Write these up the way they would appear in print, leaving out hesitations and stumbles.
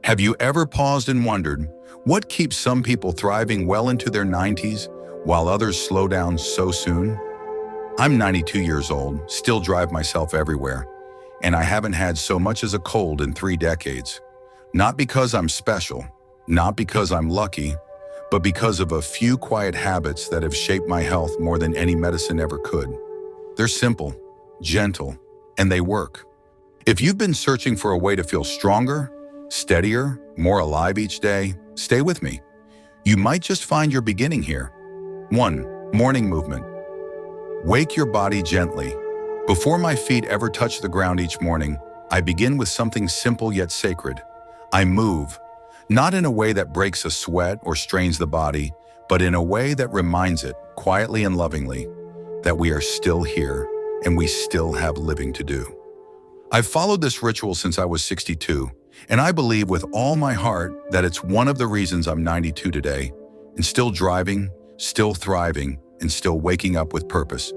Have you ever paused and wondered what keeps some people thriving well into their 90s while others slow down so soon? I'm 92 years old, still drive myself everywhere, and I haven't had so much as a cold in 3 decades. Not because I'm special, not because I'm lucky, but because of a few quiet habits that have shaped my health more than any medicine ever could. They're simple, gentle, and they work. If you've been searching for a way to feel stronger, steadier, more alive each day, stay with me. You might just find your beginning here. 1. Morning movement. Wake your body gently. Before my feet ever touch the ground each morning, I begin with something simple yet sacred. I move, not in a way that breaks a sweat or strains the body, but in a way that reminds it, quietly and lovingly, that we are still here and we still have living to do. I've followed this ritual since I was 62, and I believe with all my heart that it's one of the reasons I'm 92 today, and still driving, still thriving, and still waking up with purpose.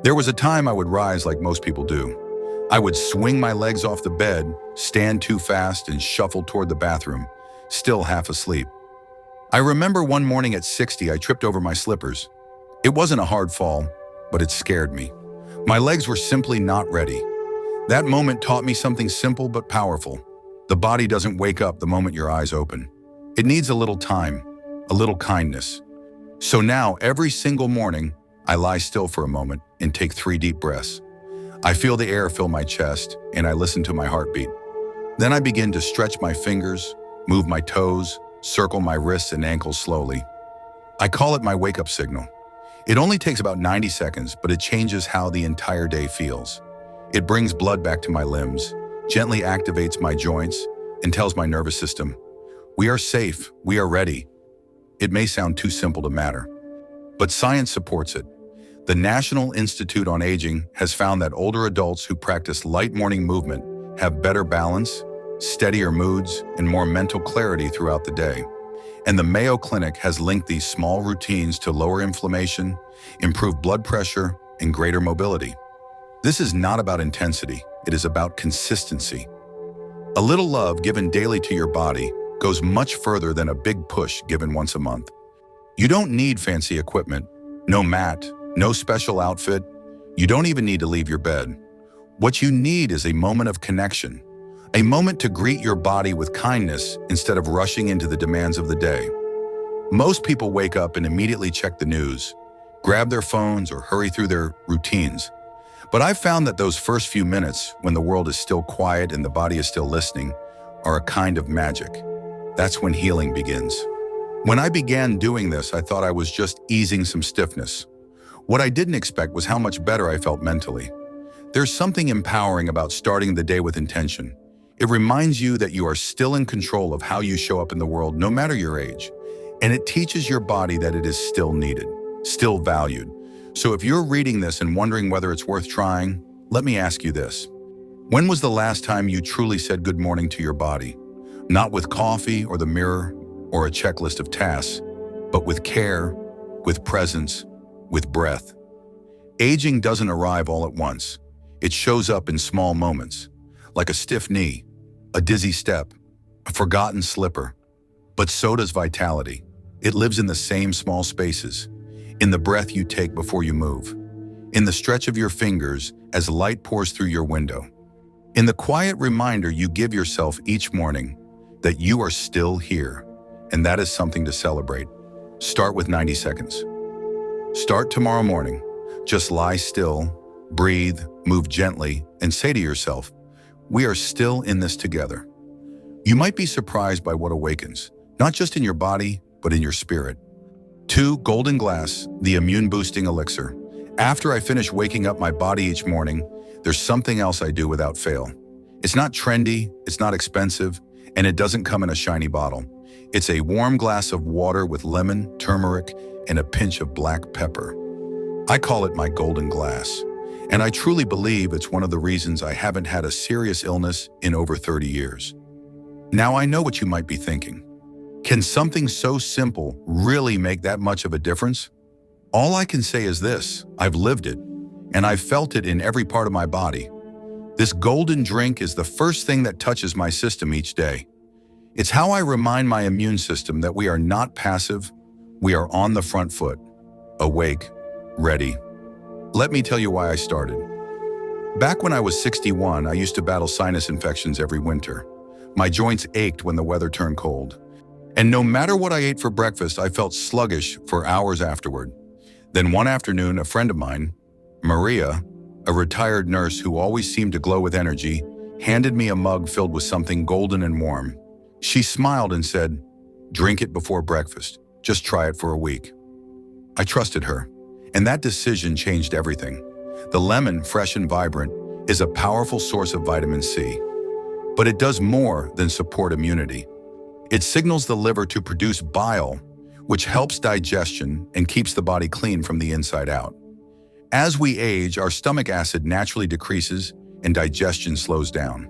There was a time I would rise like most people do. I would swing my legs off the bed, stand too fast, and shuffle toward the bathroom, still half asleep. I remember one morning at 60, I tripped over my slippers. It wasn't a hard fall, but it scared me. My legs were simply not ready. That moment taught me something simple but powerful. The body doesn't wake up the moment your eyes open. It needs a little time, a little kindness. So now, every single morning, I lie still for a moment and take 3 deep breaths. I feel the air fill my chest, and I listen to my heartbeat. Then I begin to stretch my fingers, move my toes, circle my wrists and ankles slowly. I call it my wake-up signal. It only takes about 90 seconds, but it changes how the entire day feels. It brings blood back to my limbs, gently activates my joints, and tells my nervous system, we are safe, we are ready. It may sound too simple to matter, but science supports it. The National Institute on Aging has found that older adults who practice light morning movement have better balance, steadier moods, and more mental clarity throughout the day. And the Mayo Clinic has linked these small routines to lower inflammation, improve blood pressure, and greater mobility. This is not about intensity, it is about consistency. A little love given daily to your body goes much further than a big push given once a month. You don't need fancy equipment, no mat, no special outfit. You don't even need to leave your bed. What you need is a moment of connection, a moment to greet your body with kindness instead of rushing into the demands of the day. Most people wake up and immediately check the news, grab their phones, or hurry through their routines. But I've found that those first few minutes, when the world is still quiet and the body is still listening, are a kind of magic. That's when healing begins. When I began doing this, I thought I was just easing some stiffness. What I didn't expect was how much better I felt mentally. There's something empowering about starting the day with intention. It reminds you that you are still in control of how you show up in the world, no matter your age. And it teaches your body that it is still needed, still valued. So if you're reading this and wondering whether it's worth trying, let me ask you this. When was the last time you truly said good morning to your body? Not with coffee or the mirror or a checklist of tasks, but with care, with presence, with breath. Aging doesn't arrive all at once. It shows up in small moments, like a stiff knee, a dizzy step, a forgotten slipper. But so does vitality. It lives in the same small spaces, in the breath you take before you move, in the stretch of your fingers as light pours through your window, in the quiet reminder you give yourself each morning that you are still here, and that is something to celebrate. Start with 90 seconds. Start tomorrow morning. Just lie still, breathe, move gently, and say to yourself, we are still in this together. You might be surprised by what awakens, not just in your body, but in your spirit. 2. Golden Glass, the immune-boosting elixir. After I finish waking up my body each morning, there's something else I do without fail. It's not trendy, it's not expensive, and it doesn't come in a shiny bottle. It's a warm glass of water with lemon, turmeric, and a pinch of black pepper. I call it my golden glass, and I truly believe it's one of the reasons I haven't had a serious illness in over 30 years. Now I know what you might be thinking. Can something so simple really make that much of a difference? All I can say is this: I've lived it, and I've felt it in every part of my body. This golden drink is the first thing that touches my system each day. It's how I remind my immune system that we are not passive, we are on the front foot, awake, ready. Let me tell you why I started. Back when I was 61, I used to battle sinus infections every winter. My joints ached when the weather turned cold. And no matter what I ate for breakfast, I felt sluggish for hours afterward. Then one afternoon, a friend of mine, Maria, a retired nurse who always seemed to glow with energy, handed me a mug filled with something golden and warm. She smiled and said, "Drink it before breakfast. Just try it for a week." I trusted her, and that decision changed everything. The lemon, fresh and vibrant, is a powerful source of vitamin C. But it does more than support immunity. It signals the liver to produce bile, which helps digestion and keeps the body clean from the inside out. As we age, our stomach acid naturally decreases and digestion slows down.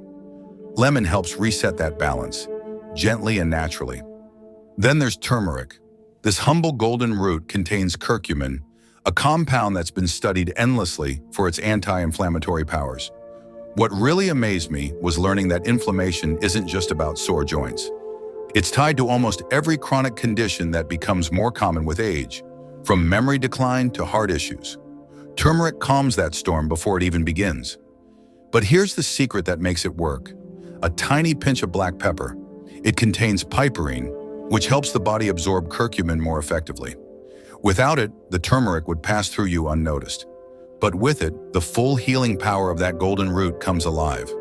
Lemon helps reset that balance, gently and naturally. Then there's turmeric. This humble golden root contains curcumin, a compound that's been studied endlessly for its anti-inflammatory powers. What really amazed me was learning that inflammation isn't just about sore joints. It's tied to almost every chronic condition that becomes more common with age, from memory decline to heart issues. Turmeric calms that storm before it even begins. But here's the secret that makes it work. A tiny pinch of black pepper. It contains piperine, which helps the body absorb curcumin more effectively. Without it, the turmeric would pass through you unnoticed. But with it, the full healing power of that golden root comes alive.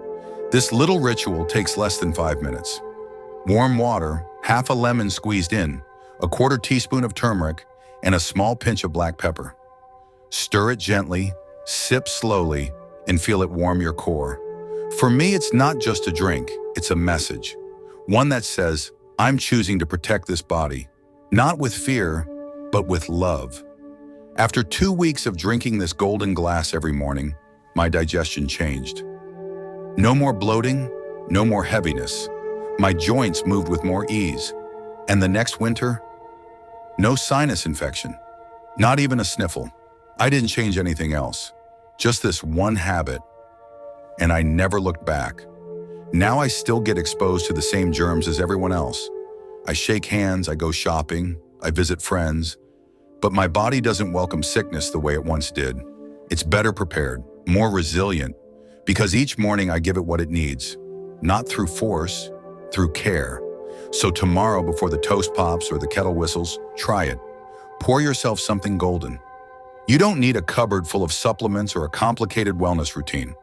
This little ritual takes less than 5 minutes. Warm water, half a lemon squeezed in, a quarter teaspoon of turmeric, and a small pinch of black pepper. Stir it gently, sip slowly, and feel it warm your core. For me, it's not just a drink, it's a message. One that says, I'm choosing to protect this body, not with fear, but with love. After 2 weeks of drinking this golden glass every morning, my digestion changed. No more bloating, no more heaviness. My joints moved with more ease. And the next winter, no sinus infection, not even a sniffle. I didn't change anything else, just this one habit, and I never looked back. Now I still get exposed to the same germs as everyone else. I shake hands, I go shopping, I visit friends, but my body doesn't welcome sickness the way it once did. It's better prepared, more resilient, because each morning I give it what it needs, not through force, through care. So tomorrow, before the toast pops or the kettle whistles, try it. Pour yourself something golden. You don't need a cupboard full of supplements or a complicated wellness routine.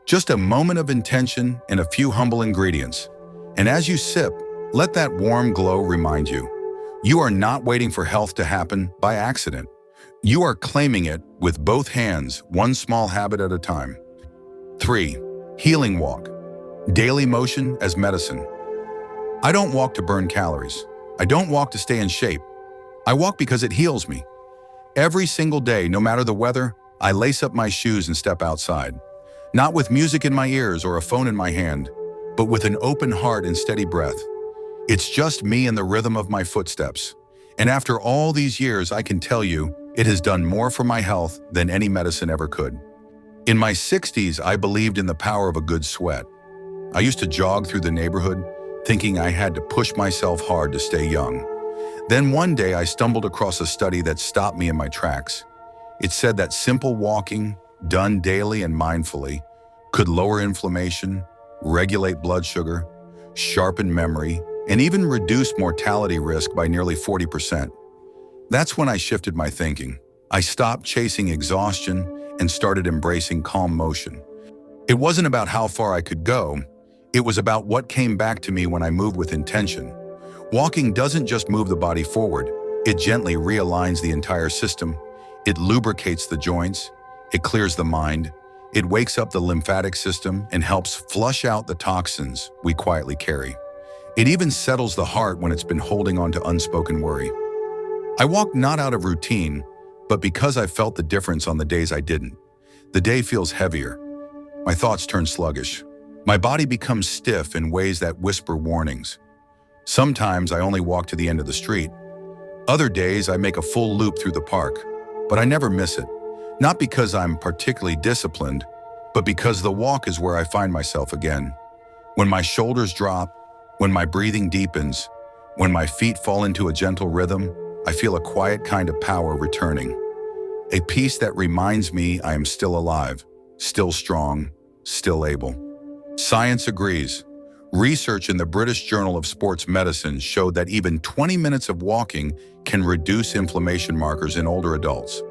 Just a moment of intention and a few humble ingredients. And as you sip, let that warm glow remind you, you are not waiting for health to happen by accident. You are claiming it with both hands, one small habit at a time. 3. Healing walk. Daily motion as medicine. I don't walk to burn calories. I don't walk to stay in shape. I walk because it heals me. Every single day, no matter the weather, I lace up my shoes and step outside. Not with music in my ears or a phone in my hand, but with an open heart and steady breath. It's just me and the rhythm of my footsteps. And after all these years, I can tell you, it has done more for my health than any medicine ever could. In my 60s, I believed in the power of a good sweat. I used to jog through the neighborhood, thinking I had to push myself hard to stay young. Then one day I stumbled across a study that stopped me in my tracks. It said that simple walking, done daily and mindfully, could lower inflammation, regulate blood sugar, sharpen memory, and even reduce mortality risk by nearly 40%. That's when I shifted my thinking. I stopped chasing exhaustion and started embracing calm motion. It wasn't about how far I could go. It was about what came back to me when I moved with intention. Walking doesn't just move the body forward, it gently realigns the entire system. It lubricates the joints, it clears the mind, it wakes up the lymphatic system and helps flush out the toxins we quietly carry. It even settles the heart when it's been holding on to unspoken worry. I walk not out of routine, but because I felt the difference on the days I didn't. The day feels heavier. My thoughts turn sluggish. My body becomes stiff in ways that whisper warnings. Sometimes I only walk to the end of the street. Other days I make a full loop through the park, but I never miss it. Not because I'm particularly disciplined, but because the walk is where I find myself again. When my shoulders drop, When my breathing deepens, when my feet fall into a gentle rhythm, I feel a quiet kind of power returning. A peace that reminds me I am still alive, still strong, still able. Science agrees. Research in the British Journal of Sports Medicine showed that even 20 minutes of walking can reduce inflammation markers in older adults.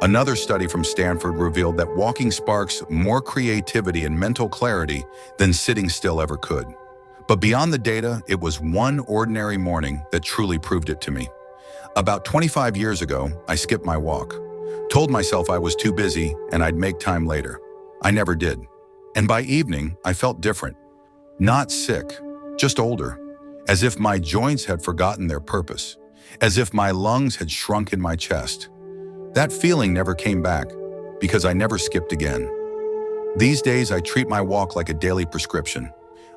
Another study from Stanford revealed that walking sparks more creativity and mental clarity than sitting still ever could. But beyond the data, it was one ordinary morning that truly proved it to me. About 25 years ago, I skipped my walk. Told myself I was too busy and I'd make time later. I never did. And by evening, I felt different. Not sick, just older. As if my joints had forgotten their purpose. As if my lungs had shrunk in my chest. That feeling never came back because I never skipped again. These days, I treat my walk like a daily prescription.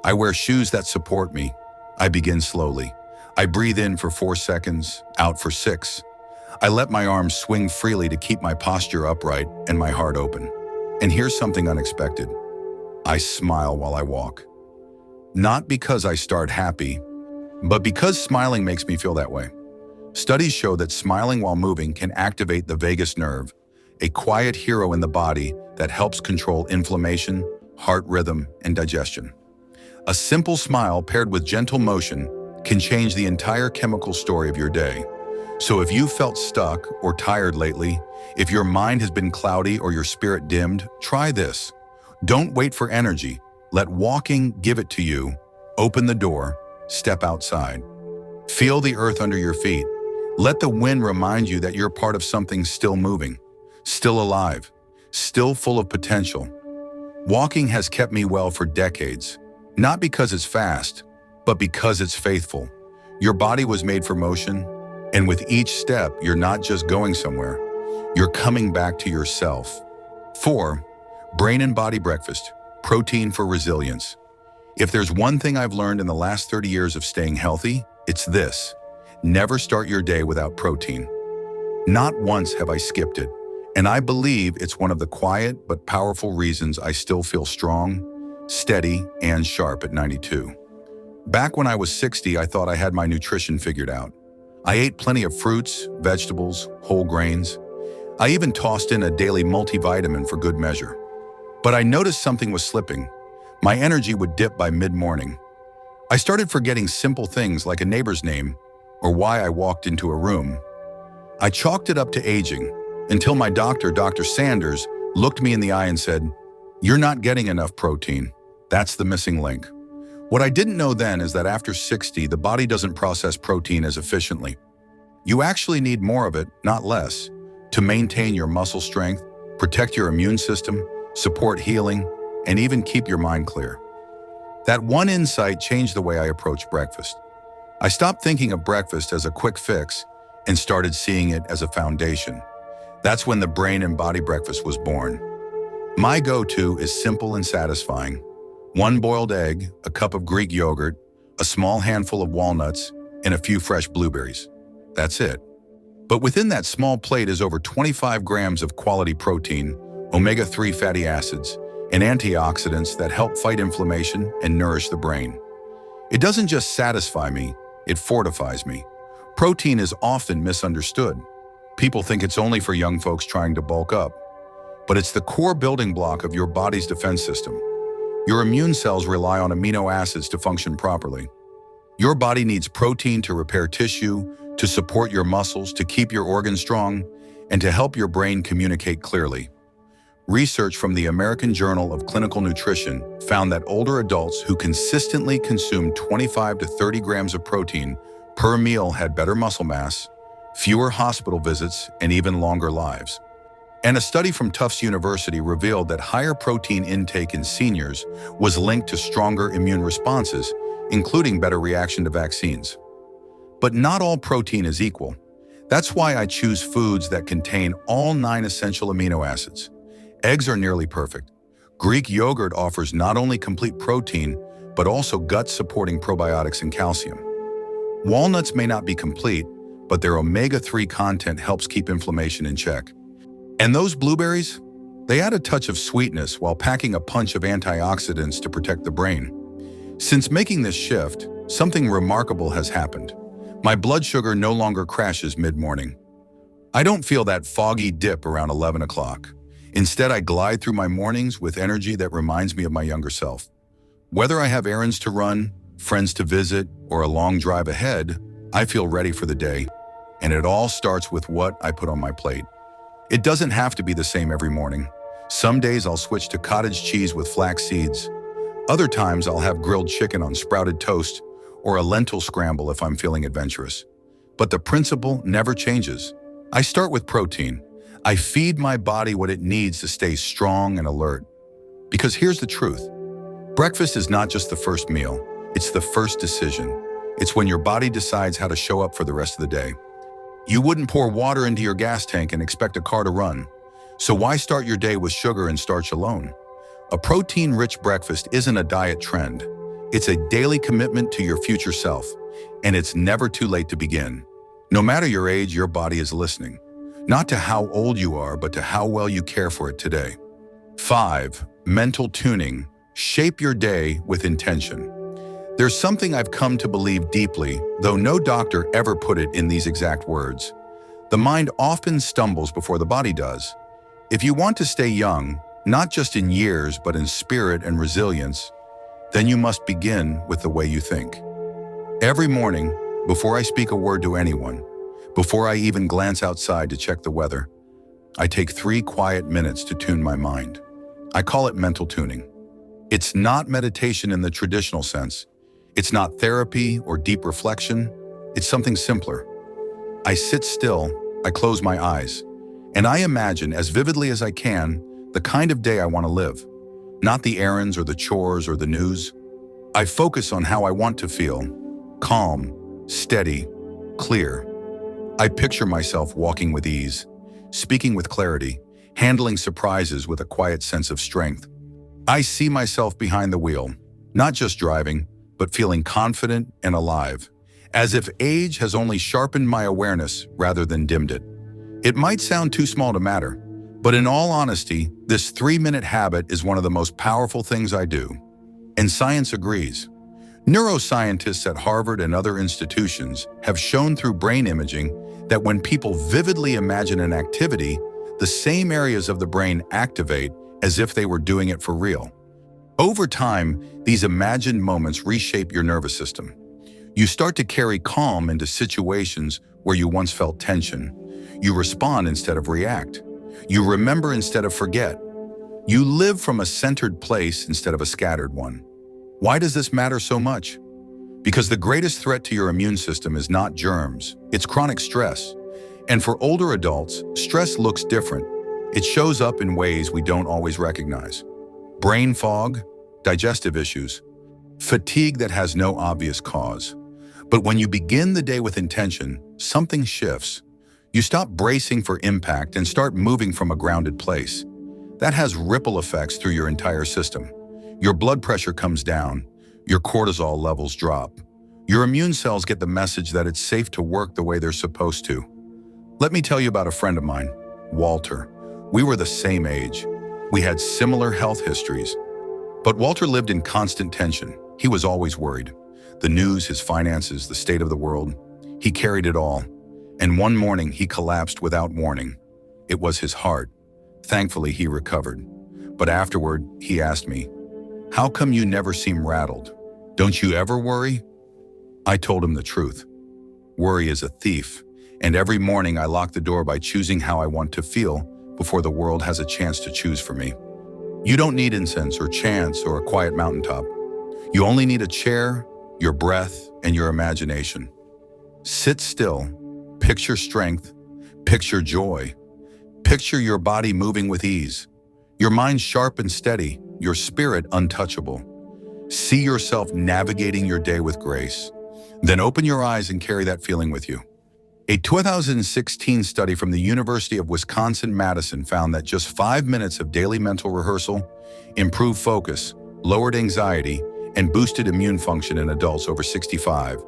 I wear shoes that support me. I begin slowly. I breathe in for 4 seconds, out for 6. I let my arms swing freely to keep my posture upright and my heart open. And here's something unexpected. I smile while I walk. Not because I start happy, but because smiling makes me feel that way. Studies show that smiling while moving can activate the vagus nerve, a quiet hero in the body that helps control inflammation, heart rhythm, and digestion. A simple smile paired with gentle motion can change the entire chemical story of your day. So if you felt stuck or tired lately, if your mind has been cloudy or your spirit dimmed, try this. Don't wait for energy. Let walking give it to you. Open the door, step outside. Feel the earth under your feet. Let the wind remind you that you're part of something still moving, still alive, still full of potential. Walking has kept me well for decades, not because it's fast, but because it's faithful. Your body was made for motion, and with each step, you're not just going somewhere, you're coming back to yourself. 4. Brain and body breakfast, protein for resilience. If there's one thing I've learned in the last 30 years of staying healthy, it's this. Never start your day without protein. Not once have I skipped it, and I believe it's one of the quiet but powerful reasons I still feel strong, steady, and sharp at 92. Back when I was 60, I thought I had my nutrition figured out. I ate plenty of fruits, vegetables, whole grains. I even tossed in a daily multivitamin for good measure. But I noticed something was slipping. My energy would dip by mid-morning. I started forgetting simple things like a neighbor's name or why I walked into a room. I chalked it up to aging until my doctor, Dr. Sanders, looked me in the eye and said, "You're not getting enough protein. That's the missing link." What I didn't know then is that after 60, the body doesn't process protein as efficiently. You actually need more of it, not less, to maintain your muscle strength, protect your immune system, support healing, and even keep your mind clear. That one insight changed the way I approach breakfast. I stopped thinking of breakfast as a quick fix and started seeing it as a foundation. That's when the brain and body breakfast was born. My go-to is simple and satisfying. 1 boiled egg, a cup of Greek yogurt, a small handful of walnuts, and a few fresh blueberries. That's it. But within that small plate is over 25 grams of quality protein, omega-3 fatty acids, and antioxidants that help fight inflammation and nourish the brain. It doesn't just satisfy me, it fortifies me. Protein is often misunderstood. People think it's only for young folks trying to bulk up. But it's the core building block of your body's defense system. Your immune cells rely on amino acids to function properly. Your body needs protein to repair tissue, to support your muscles, to keep your organs strong, and to help your brain communicate clearly. Research from the American Journal of Clinical Nutrition found that older adults who consistently consumed 25 to 30 grams of protein per meal had better muscle mass, fewer hospital visits, and even longer lives. And a study from Tufts University revealed that higher protein intake in seniors was linked to stronger immune responses, including better reaction to vaccines. But not all protein is equal. That's why I choose foods that contain all 9 essential amino acids. Eggs are nearly perfect. Greek yogurt offers not only complete protein, but also gut-supporting probiotics and calcium. Walnuts may not be complete, but their omega-3 content helps keep inflammation in check. And those blueberries? They add a touch of sweetness while packing a punch of antioxidants to protect the brain. Since making this shift, something remarkable has happened. My blood sugar no longer crashes mid-morning. I don't feel that foggy dip around 11 o'clock. Instead, I glide through my mornings with energy that reminds me of my younger self. Whether I have errands to run, friends to visit, or a long drive ahead, I feel ready for the day. And it all starts with what I put on my plate. It doesn't have to be the same every morning. Some days I'll switch to cottage cheese with flax seeds. Other times I'll have grilled chicken on sprouted toast or a lentil scramble if I'm feeling adventurous. But the principle never changes. I start with protein. I feed my body what it needs to stay strong and alert. Because here's the truth. Breakfast is not just the first meal. It's the first decision. It's when your body decides how to show up for the rest of the day. You wouldn't pour water into your gas tank and expect a car to run. So why start your day with sugar and starch alone? A protein-rich breakfast isn't a diet trend. It's a daily commitment to your future self, and it's never too late to begin. No matter your age, your body is listening. Not to how old you are, but to how well you care for it today. 5. Mental tuning. Shape your day with intention. There's something I've come to believe deeply, though no doctor ever put it in these exact words. The mind often stumbles before the body does. If you want to stay young, not just in years, but in spirit and resilience, then you must begin with the way you think. Every morning, before I speak a word to anyone, before I even glance outside to check the weather, I take 3 quiet minutes to tune my mind. I call it mental tuning. It's not meditation in the traditional sense. It's not therapy or deep reflection. It's something simpler. I sit still, I close my eyes, and I imagine as vividly as I can the kind of day I want to live. Not the errands or the chores or the news. I focus on how I want to feel. Calm, steady, clear. I picture myself walking with ease, speaking with clarity, handling surprises with a quiet sense of strength. I see myself behind the wheel, not just driving, but feeling confident and alive, as if age has only sharpened my awareness rather than dimmed it. It might sound too small to matter, but in all honesty, this 3-minute habit is one of the most powerful things I do. And science agrees. Neuroscientists at Harvard and other institutions have shown through brain imaging that when people vividly imagine an activity, the same areas of the brain activate as if they were doing it for real. Over time, these imagined moments reshape your nervous system. You start to carry calm into situations where you once felt tension. You respond instead of react. You remember instead of forget. You live from a centered place instead of a scattered one. Why does this matter so much? Because the greatest threat to your immune system is not germs, it's chronic stress. And for older adults, stress looks different. It shows up in ways we don't always recognize. Brain fog, digestive issues, fatigue that has no obvious cause. But when you begin the day with intention, something shifts. You stop bracing for impact and start moving from a grounded place. That has ripple effects through your entire system. Your blood pressure comes down, your cortisol levels drop. Your immune cells get the message that it's safe to work the way they're supposed to. Let me tell you about a friend of mine, Walter. We were the same age. We had similar health histories. But Walter lived in constant tension. He was always worried. The news, his finances, the state of the world. He carried it all. And one morning he collapsed without warning. It was his heart. Thankfully, he recovered. But afterward, he asked me, "How come you never seem rattled? Don't you ever worry?" I told him the truth. Worry is a thief, and every morning I lock the door by choosing how I want to feel before the world has a chance to choose for me. You don't need incense or chants or a quiet mountaintop. You only need a chair, your breath, and your imagination. Sit still, picture strength, picture joy. Picture your body moving with ease, your mind sharp and steady, your spirit untouchable. See yourself navigating your day with grace. Then open your eyes and carry that feeling with you. A 2016 study from the University of Wisconsin-Madison found that just 5 minutes of daily mental rehearsal improved focus, lowered anxiety, and boosted immune function in adults over 65.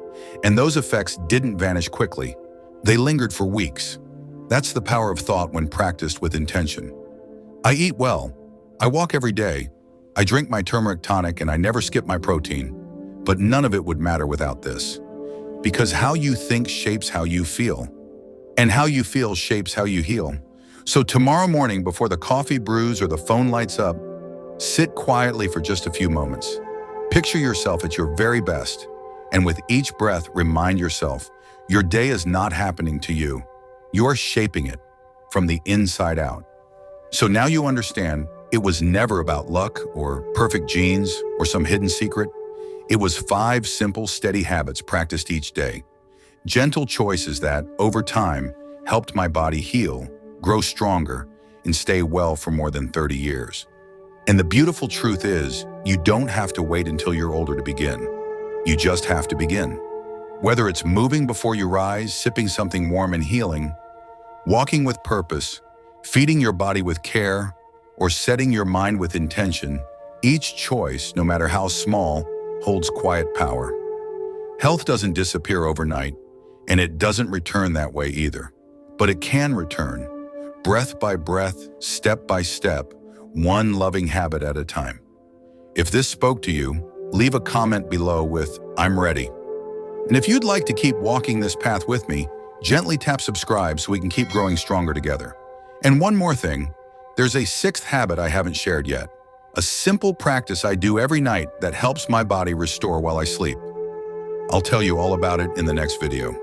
And those effects didn't vanish quickly. They lingered for weeks. That's the power of thought when practiced with intention. I eat well. I walk every day. I drink my turmeric tonic and I never skip my protein. But none of it would matter without this. Because how you think shapes how you feel. And how you feel shapes how you heal. So tomorrow morning, before the coffee brews or the phone lights up, sit quietly for just a few moments. Picture yourself at your very best. And with each breath, remind yourself, your day is not happening to you. You're shaping it from the inside out. So now you understand it was never about luck or perfect genes or some hidden secret. It was 5 simple, steady habits practiced each day. Gentle choices that, over time, helped my body heal, grow stronger, and stay well for more than 30 years. And the beautiful truth is, you don't have to wait until you're older to begin. You just have to begin. Whether it's moving before you rise, sipping something warm and healing, walking with purpose, feeding your body with care, or setting your mind with intention, each choice, no matter how small, holds quiet power. Health doesn't disappear overnight, and it doesn't return that way either. But it can return, breath by breath, step by step, one loving habit at a time. If this spoke to you, leave a comment below with, "I'm ready." And if you'd like to keep walking this path with me, gently tap subscribe so we can keep growing stronger together. And one more thing, there's a 6th habit I haven't shared yet. A simple practice I do every night that helps my body restore while I sleep. I'll tell you all about it in the next video.